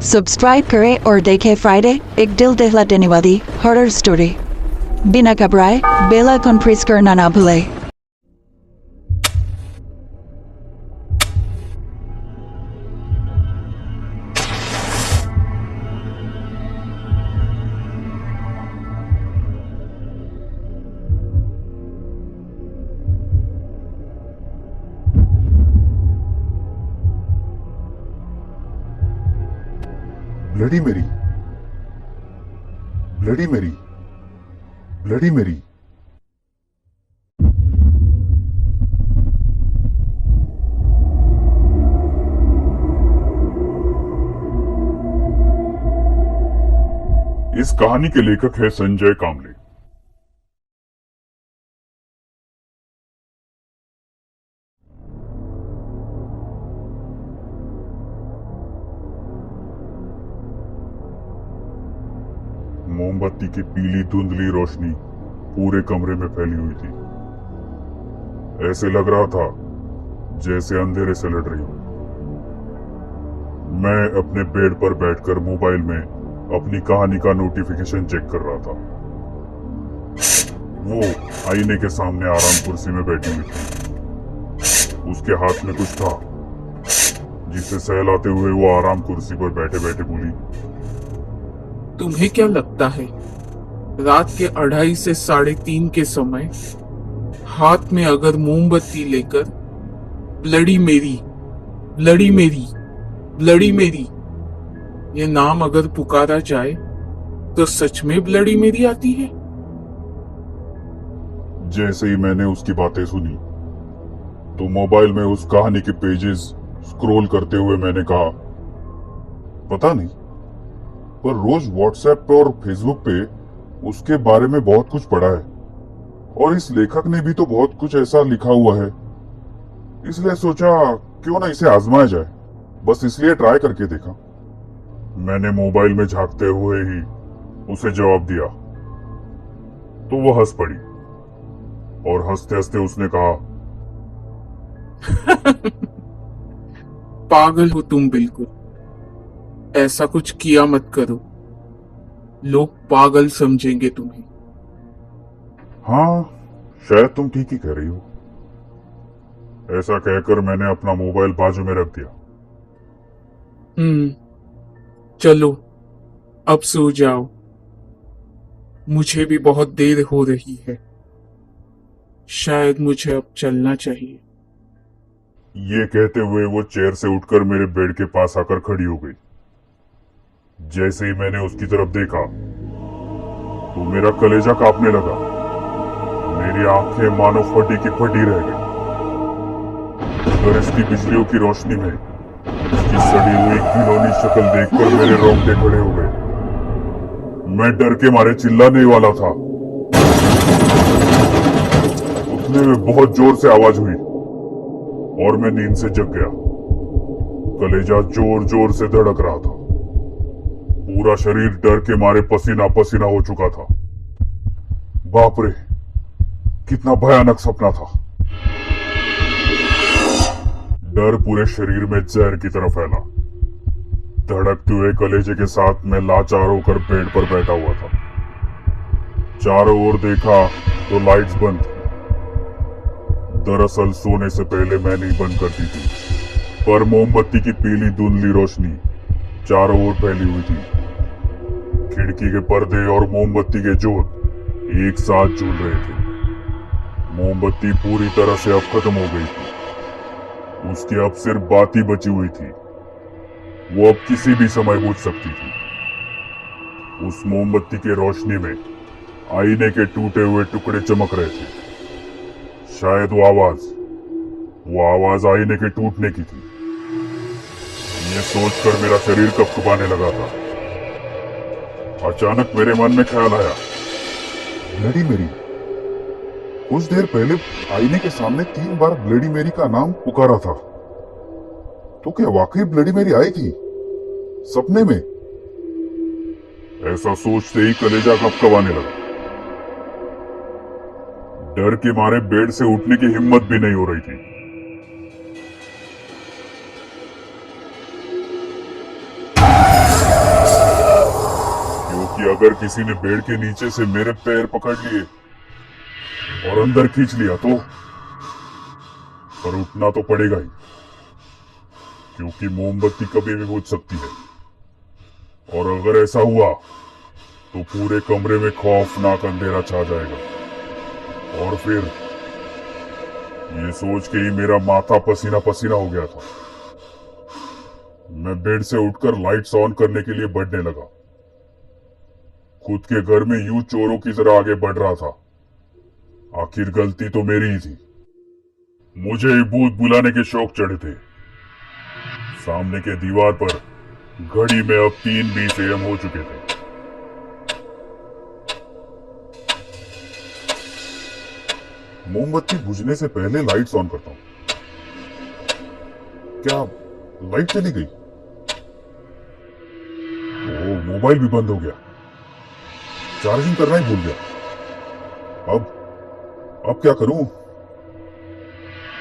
Subscribe करें और देखें फ्राइडे एक दिल दहला देने वाली हॉरर स्टोरी। बिना घबराए बेल आइकन प्रेस करना ना भूलें। ब्लडी मेरी, ब्लडी मेरी, ब्लडी मेरी। इस कहानी के लेखक है संजय कामले। मोमबत्ती की पीली धुंधली रोशनी पूरे कमरे में फैली हुई थी। ऐसे लग रहा था जैसे अंधेरे से लड़ रही हूं। मैं अपने बेड पर बैठकर मोबाइल में अपनी कहानी का नोटिफिकेशन चेक कर रहा था। वो आईने के सामने आराम कुर्सी में बैठी हुई थी। उसके हाथ में कुछ था जिसे सहलाते हुए वो आराम कुर्सी पर बैठे बैठे बोली, तुम्हें क्या लगता है रात के 2:30 से 3:30 के समय हाथ में अगर मोमबत्ती लेकर ब्लडी मेरी, ब्लडी मेरी, ब्लडी मेरी ये नाम अगर पुकारा जाए तो सच में ब्लडी मेरी आती है? जैसे ही मैंने उसकी बातें सुनी तो मोबाइल में उस कहानी के पेजेस स्क्रॉल करते हुए मैंने कहा, पता नहीं, पर रोज व्हाट्सएप पे और फेसबुक पे उसके बारे में बहुत कुछ पढ़ा है और इस लेखक ने भी तो बहुत कुछ ऐसा लिखा हुआ है, इसलिए सोचा क्यों ना इसे आजमाया जाए। बस इसलिए ट्राई करके देखा। मैंने मोबाइल में झांकते हुए ही उसे जवाब दिया तो वो हंस पड़ी और हंसते हंसते उसने कहा, पागल हो तुम बिल्कुल। ऐसा कुछ किया मत करो, लोग पागल समझेंगे तुम्हें। हाँ, शायद तुम ठीक ही कह रही हो। ऐसा कहकर मैंने अपना मोबाइल बाजू में रख दिया। चलो अब सो जाओ, मुझे भी बहुत देर हो रही है। शायद मुझे अब चलना चाहिए। ये कहते हुए वो चेयर से उठकर मेरे बेड के पास आकर खड़ी हो गई। जैसे ही मैंने उसकी तरफ देखा तो मेरा कलेजा कांपने लगा। मेरी आंखें मानो फटी की फटी रह गई। गरजती बिजलियों की रोशनी में उसकी सड़ी हुई घिनौनी शक्ल देखकर मेरे रोंगटे खड़े हो गए। मैं डर के मारे चिल्लाने वाला था। उठने में बहुत जोर से आवाज हुई और मैं नींद से जग गया। कलेजा जोर जोर से धड़क रहा था। पूरा शरीर डर के मारे पसीना पसीना हो चुका था। बाप रे, कितना भयानक सपना था। डर पूरे शरीर में जहर की तरह फैला। धड़कते हुए कलेजे के साथ मैं लाचार होकर बेड पर बैठा हुआ था। चारों ओर देखा तो लाइट्स बंद थी। दरअसल सोने से पहले मैंने ही बंद कर दी थी, पर मोमबत्ती की पीली धुंधली रोशनी चारों ओर फैली हुई थी। खिड़की के पर्दे और मोमबत्ती के जोत एक साथ झूल रहे थे। मोमबत्ती पूरी तरह से अब खत्म हो गई थी। उसकी अब सिर्फ बात ही बची हुई थी। वो अब किसी भी समय बुझ सकती थी। उस मोमबत्ती की रोशनी में आईने के टूटे हुए टुकड़े चमक रहे थे। शायद वो आवाज आईने के टूटने की थी। ये सोचकर मेरा शरीर कपकपाने लगा था। अचानक मेरे मन में ख्याल आया, ब्लडी मेरी। कुछ देर पहले आईने के सामने 3 बार ब्लडी मेरी का नाम पुकारा था, तो क्या वाकई ब्लडी मेरी आई थी सपने में? ऐसा सोचते ही कलेजा कपकपाने लगा। डर के मारे बेड से उठने की हिम्मत भी नहीं हो रही थी। क्योंकि अगर किसी ने बेड के नीचे से मेरे पैर पकड़ लिए और अंदर खींच लिया तो पर उठना तो पड़ेगा ही, क्योंकि मोमबत्ती कभी भी बुझ सकती है। और अगर ऐसा हुआ तो पूरे कमरे में खौफनाक अंधेरा छा जाएगा। और फिर ये सोच के ही मेरा माथा पसीना पसीना हो गया था। मैं बेड से उठकर लाइट्स ऑन करने के लिए बढ़ने लगा। खुद के घर में यूं चोरों की तरह आगे बढ़ रहा था। आखिर गलती तो मेरी ही थी। मुझे ही भूत बुलाने के शौक चढ़े थे। सामने के दीवार पर घड़ी में अब 3:20 AM हो चुके थे। मोमबत्ती बुझने से पहले लाइट्स ऑन करता हूं। क्या लाइट चली गई? ओ, मोबाइल भी बंद हो गया। चार्जिंग करना ही भूल गया। अब क्या करूं?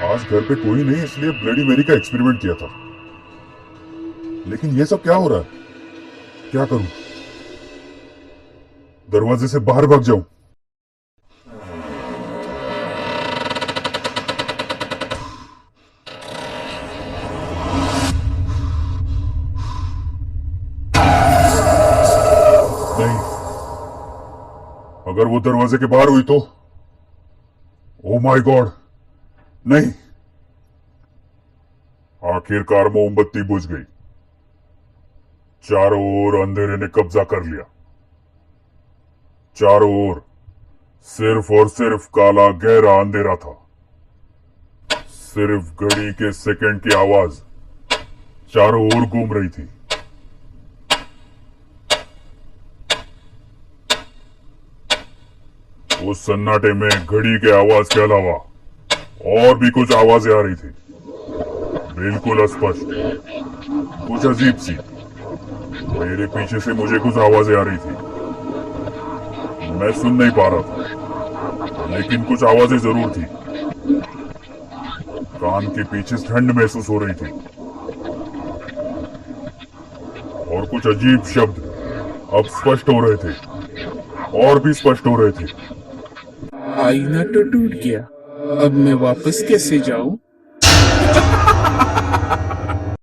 आज घर पे कोई नहीं, इसलिए ब्लडी मेरी का एक्सपेरिमेंट किया था। लेकिन ये सब क्या हो रहा है? क्या करूं? दरवाजे से बाहर भाग जाऊं? नहीं, अगर वो दरवाजे के बाहर हुई तो? ओ माय गॉड, नहीं। आखिरकार मोमबत्ती बुझ गई। चारों ओर अंधेरे ने कब्जा कर लिया। चारों ओर सिर्फ और सिर्फ काला गहरा अंधेरा था। सिर्फ घड़ी के सेकंड की आवाज चारों ओर घूम रही थी। उस सन्नाटे में घड़ी के आवाज के अलावा और भी कुछ आवाजें आ रही थी, बिल्कुल अस्पष्ट, कुछ अजीब सी। मेरे पीछे से मुझे कुछ आवाजें आ रही थी। मैं सुन नहीं पा रहा था, लेकिन कुछ आवाजें जरूर थी। कान के पीछे ठंड महसूस हो रही थी और कुछ अजीब शब्द अब स्पष्ट हो रहे थे, और भी स्पष्ट हो रहे थे। आईना तो टूट गया, अब मैं वापस कैसे जाऊं?